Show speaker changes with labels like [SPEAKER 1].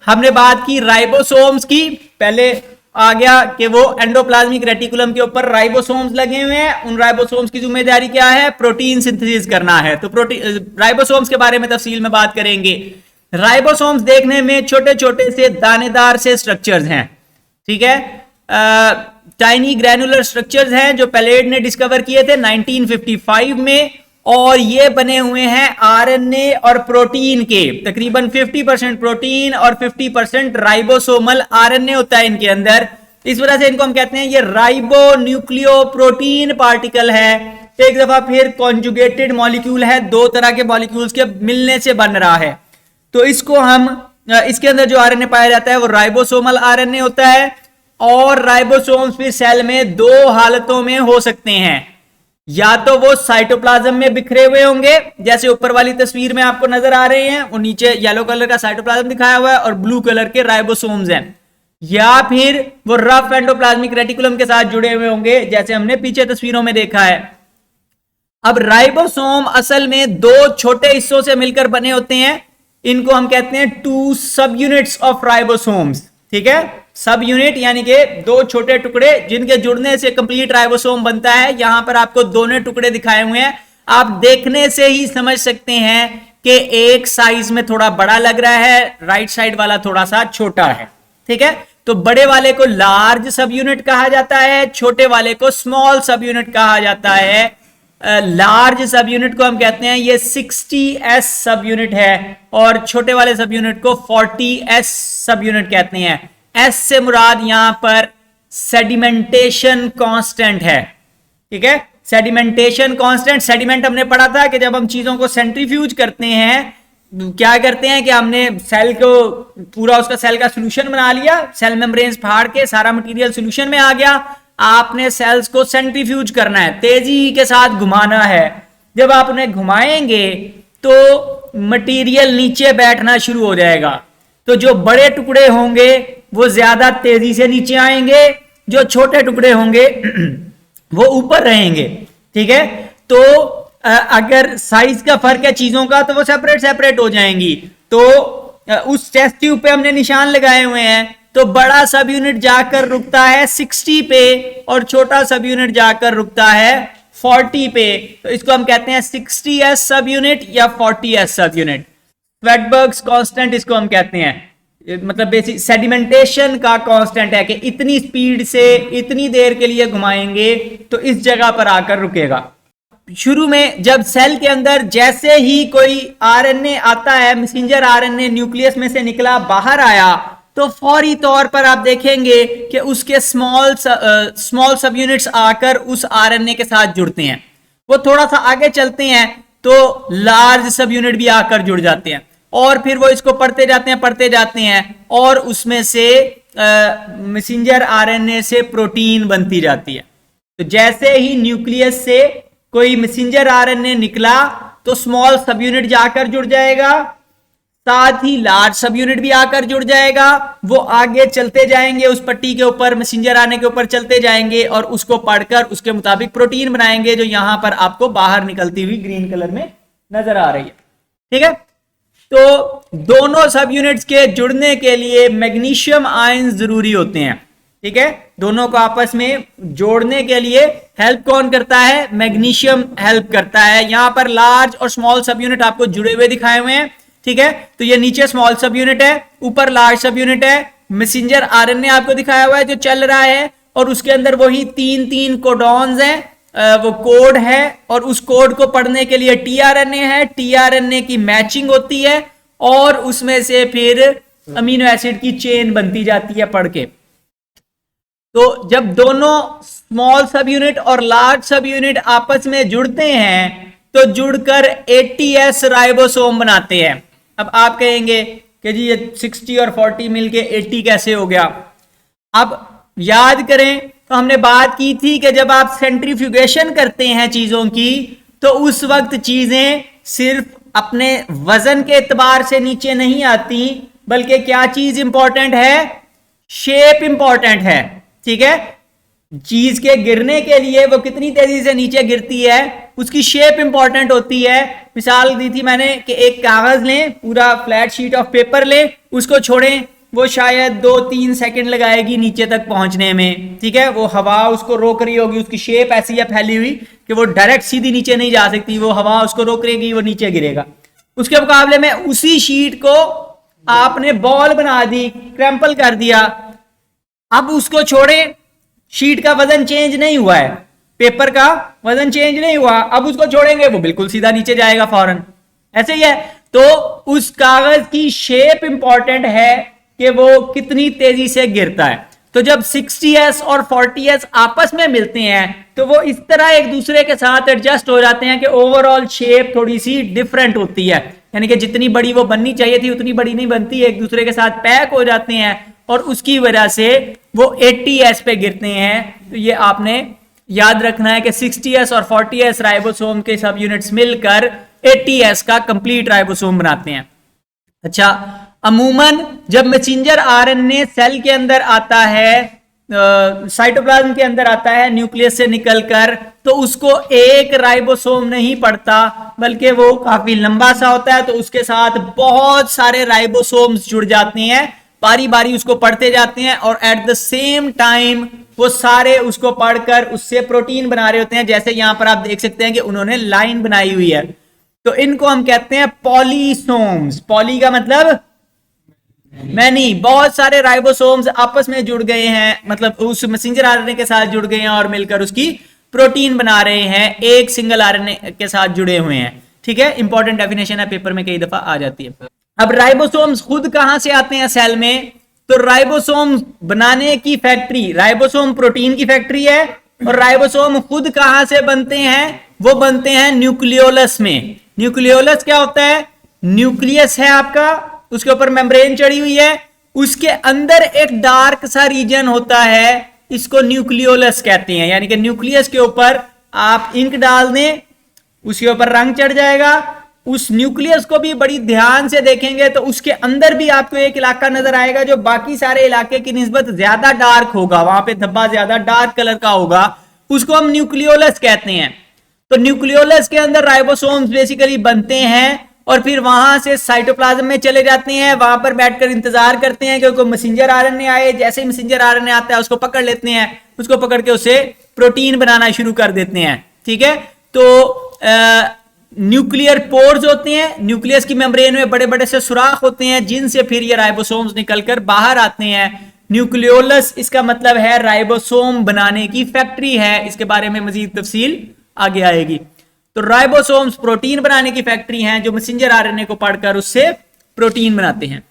[SPEAKER 1] हमने बात की राइबोसोम्स की, पहले आ गया कि वो एंडोप्लाज्मिक रेटिकुलम के ऊपर राइबोसोम्स लगे हुए हैं, उन राइबोसोम्स की जिम्मेदारी क्या है, प्रोटीन सिंथेसिस करना है। तो प्रोटीन राइबोसोम्स के बारे में तफसील में बात करेंगे। राइबोसोम्स देखने में छोटे छोटे से दानेदार से स्ट्रक्चर्स हैं, ठीक है, टाइनी ग्रैनुलर स्ट्रक्चर्स हैं जो पैलेड ने डिस्कवर किए थे 1955 में, और ये बने हुए हैं आरएनए और प्रोटीन के, तकरीबन 50% प्रोटीन और 50% राइबोसोमल आरएनए होता है इनके अंदर। इस वजह से इनको हम कहते हैं ये राइबो न्यूक्लियो प्रोटीन पार्टिकल है। एक दफा फिर कॉन्जुगेटेड मॉलिक्यूल है, दो तरह के मॉलिक्यूल्स के मिलने से बन रहा है। तो इसको हम इसके अंदर जो आरएनए पाया जाता है वो राइबोसोमल आरएनए होता है। और राइबोसोम्स भी सेल में दो हालतों में हो सकते हैं, या तो वो साइटोप्लाज्म में बिखरे हुए होंगे, जैसे ऊपर वाली तस्वीर में आपको नजर आ रहे हैं, वो नीचे येलो कलर का साइटोप्लाज्म दिखाया हुआ है और ब्लू कलर के राइबोसोम्स हैं, या फिर वो रफ एंडोप्लाज्मिक रेटिकुलम के साथ जुड़े हुए होंगे, जैसे हमने पीछे तस्वीरों में देखा है। अब राइबोसोम असल में दो छोटे हिस्सों से मिलकर बने होते हैं, इनको हम कहते हैं टू सब यूनिट्स ऑफ राइबोसोम्स, ठीक है, सब यूनिट यानी कि दो छोटे टुकड़े जिनके जुड़ने से कंप्लीट राइबोसोम बनता है। यहां पर आपको दोनों टुकड़े दिखाए हुए हैं, आप देखने से ही समझ सकते हैं कि एक साइज में थोड़ा बड़ा लग रहा है, राइट साइड वाला थोड़ा सा छोटा है, ठीक है। तो बड़े वाले को लार्ज सब यूनिट कहा जाता है, छोटे वाले को स्मॉल सब यूनिट कहा जाता है। लार्ज सब यूनिट को हम कहते हैं ये 60s सब यूनिट है, और छोटे वाले सब यूनिट को 40s सब यूनिट कहते हैं। एस से मुराद यहां पर सेडिमेंटेशन कांस्टेंट है, ठीक है, सेडिमेंटेशन कांस्टेंट। सेडिमेंट हमने पढ़ा था कि जब हम चीजों को सेंट्रीफ्यूज करते हैं, क्या करते हैं कि हमने सेल को पूरा उसका सेल का सोल्यूशन बना लिया, सेल मेम्ब्रेन्स फाड़ के सारा मटेरियल सोल्यूशन में आ गया, आपने सेल्स को सेंट्रीफ्यूज करना है, तेजी के साथ घुमाना है। जब आप उन्हें घुमाएंगे तो मटेरियल नीचे बैठना शुरू हो जाएगा, तो जो बड़े टुकड़े होंगे वो ज्यादा तेजी से नीचे आएंगे, जो छोटे टुकड़े होंगे वो ऊपर रहेंगे, ठीक है। तो अगर साइज का फर्क है चीजों का तो वो सेपरेट सेपरेट हो जाएंगी। तो उस टेस्ट ट्यूब पे हमने निशान लगाए हुए हैं, तो बड़ा सब यूनिट जाकर रुकता है 60 पे और छोटा सब यूनिट जाकर रुकता है 40 पे। तो इसको हम कहते हैं 60s सब यूनिट या 40s सब यूनिट। स्वेटबर्ग्स कांस्टेंट इसको हम कहते हैं, मतलब बेसिक सेडिमेंटेशन का कांस्टेंट है कि इतनी स्पीड से इतनी देर के लिए घुमाएंगे तो इस जगह पर आकर रुकेगा। शुरू में जब सेल के अंदर जैसे ही कोई आरएनए आता है, मैसेंजर आरएनए न्यूक्लियस में से निकला बाहर आया, तो फौरी तौर पर आप देखेंगे कि उसके स्मॉल सब यूनिट्स आकर उस आरएनए के साथ जुड़ते हैं। वो थोड़ा सा आगे चलते हैं तो लार्ज सब यूनिट भी आकर जुड़ जाते हैं, और फिर वो इसको पढ़ते जाते हैं और उसमें से मैसेंजर आरएनए से प्रोटीन बनती जाती है। तो जैसे ही न्यूक्लियस से कोई मैसेंजर आरएनए निकला तो स्मॉल सब यूनिट जाकर जुड़ जाएगा, साथ ही लार्ज सब यूनिट भी आकर जुड़ जाएगा। वो आगे चलते जाएंगे, उस पट्टी के ऊपर मैसेंजर आरएनए के ऊपर चलते जाएंगे और उसको पढ़कर उसके मुताबिक प्रोटीन बनाएंगे, जो यहां पर आपको बाहर निकलती हुई ग्रीन कलर में नजर आ रही है, ठीक है। तो दोनों सब यूनिट्स के जुड़ने के लिए मैग्नीशियम आयन जरूरी होते हैं, ठीक है। दोनों को आपस में जोड़ने के लिए हेल्प कौन करता है, मैग्नीशियम हेल्प करता है। यहां पर लार्ज और स्मॉल सब यूनिट आपको जुड़े हुए दिखाए हुए हैं, ठीक है। तो ये नीचे स्मॉल सब यूनिट है, ऊपर लार्ज सब यूनिट है। मैसेंजर आरएनए आपको दिखाया हुआ है जो चल रहा है, और उसके अंदर वही तीन कोडॉन्स हैं, वो कोड है, और उस कोड को पढ़ने के लिए टीआरएनए है। टीआरएनए की मैचिंग होती है और उसमें से फिर अमीनो एसिड की चेन बनती जाती है पढ़ के। तो जब दोनों स्मॉल सब यूनिट और लार्ज सब यूनिट आपस में जुड़ते हैं तो जुड़कर 80s राइबोसोम बनाते हैं। अब आप कहेंगे कि जी ये 60 और 40 मिलके 80 कैसे हो गया। अब याद करें तो हमने बात की थी कि जब आप सेंट्रीफ्यूगेशन करते हैं चीजों की, तो उस वक्त चीजें सिर्फ अपने वजन के एतबार से नीचे नहीं आती, बल्कि क्या चीज इंपॉर्टेंट है, शेप इंपॉर्टेंट है, ठीक है। चीज के गिरने के लिए वो कितनी तेजी से नीचे गिरती है, उसकी शेप इंपॉर्टेंट होती है। मिसाल दी थी मैंने कि एक कागज लें, पूरा फ्लैट शीट ऑफ पेपर लें, उसको छोड़ें वो शायद 2-3 सेकंड लगाएगी नीचे तक पहुंचने में, ठीक है। वो हवा उसको रोक रही होगी, उसकी शेप ऐसी है फैली हुई कि वो डायरेक्ट सीधी नीचे नहीं जा सकती, वो हवा उसको रोक रहेगी, वो नीचे गिरेगा। उसके मुकाबले में उसी शीट को आपने बॉल बना दी, क्रैम्पल कर दिया, अब उसको छोड़े, शीट का वजन चेंज नहीं हुआ है, पेपर का वजन चेंज नहीं हुआ, अब उसको छोड़ेंगे वो बिल्कुल सीधा नीचे जाएगा फौरन, ऐसे ही है। तो उस कागज की शेप इंपॉर्टेंट है कि वो कितनी तेजी से गिरता है। तो जब 60s और 40s आपस में मिलते हैं तो वो इस तरह एक दूसरे के साथ एडजस्ट हो जाते हैं कि ओवरऑल शेप थोड़ी सी डिफरेंट होती है, यानी कि जितनी बड़ी वो बननी चाहिए थी उतनी बड़ी नहीं बनती, एक दूसरे के साथ पैक हो जाते हैं और उसकी वजह से वो 80s पे गिरते हैं। तो ये आपने याद रखना है कि 60s और 40s राइबोसोम के सब यूनिट्स मिलकर 80s का कंप्लीट राइबोसोम बनाते हैं। अच्छा, अमूमन जब मैसेंजर आरएनए सेल के अंदर आता है, साइटोप्लाज्म के अंदर आता है न्यूक्लियस से निकलकर, तो उसको एक राइबोसोम नहीं पड़ता बल्कि वो काफी लंबा सा होता है, तो उसके साथ बहुत सारे राइबोसोम्स जुड़ जाते हैं, बारी बारी उसको पढ़ते जाते हैं और एट द सेम टाइम वो सारे उसको पढ़कर उससे प्रोटीन बना रहे होते हैं। जैसे यहां पर आप देख सकते हैं कि उन्होंने लाइन बनाई हुई है, तो इनको हम कहते हैं पॉलीसोम्स। पॉली का मतलब मैनी, बहुत सारे राइबोसोम्स आपस में जुड़ गए हैं, मतलब उस मैसेंजर आरएनए के साथ जुड़ गए हैं और मिलकर उसकी प्रोटीन बना रहे हैं, एक सिंगल आरएनए के साथ जुड़े हुए हैं, ठीक है। इंपॉर्टेंट डेफिनेशन है, पेपर में कई दफा आ जाती है। अब राइबोसोम्स खुद कहां से आते हैं सेल में, तो राइबोसोम बनाने की फैक्ट्री, राइबोसोम प्रोटीन की फैक्ट्री है, और राइबोसोम खुद कहां से बनते हैं, वो बनते हैं न्यूक्लियोलस में। न्यूक्लियोलस क्या होता है, न्यूक्लियस है आपका, उसके ऊपर मेम्ब्रेन चढ़ी हुई है, उसके अंदर एक डार्क सा रीजन होता है, इसको न्यूक्लियोलस कहते हैं। यानी कि न्यूक्लियस के ऊपर आप इंक डाल दें, उसके ऊपर रंग चढ़ जाएगा। उस न्यूक्लियस को भी बड़ी ध्यान से देखेंगे तो उसके अंदर भी आपको एक इलाका नजर आएगा जो बाकी सारे इलाके की निस्बत ज्यादा डार्क होगा, वहां पे धब्बा ज्यादा डार्क कलर का होगा, उसको हम न्यूक्लियोलस कहते हैं। तो न्यूक्लियोलस के अंदर राइबोसोम्स बेसिकली बनते हैं और फिर वहां से साइटोप्लाज्म में चले जाते हैं, वहां पर बैठकर इंतजार करते हैं कि कोई मैसेंजर आरएनए आए। जैसे ही मैसेंजर आरएनए आता है उसको पकड़ लेते हैं, उसको पकड़ के उसे प्रोटीन बनाना शुरू कर देते हैं, ठीक है। तो न्यूक्लियर पोर्स होते हैं, न्यूक्लियस की मेम्ब्रेन में बड़े बड़े से सुराख होते हैं जिनसे फिर ये राइबोसोम्स निकलकर बाहर आते हैं। न्यूक्लियोलस इसका मतलब है राइबोसोम बनाने की फैक्ट्री है, इसके बारे में मजीद तफसील आगे आएगी। तो राइबोसोम्स प्रोटीन बनाने की फैक्ट्री हैं जो मैसेंजर आरएनए को पढ़कर उससे प्रोटीन बनाते हैं।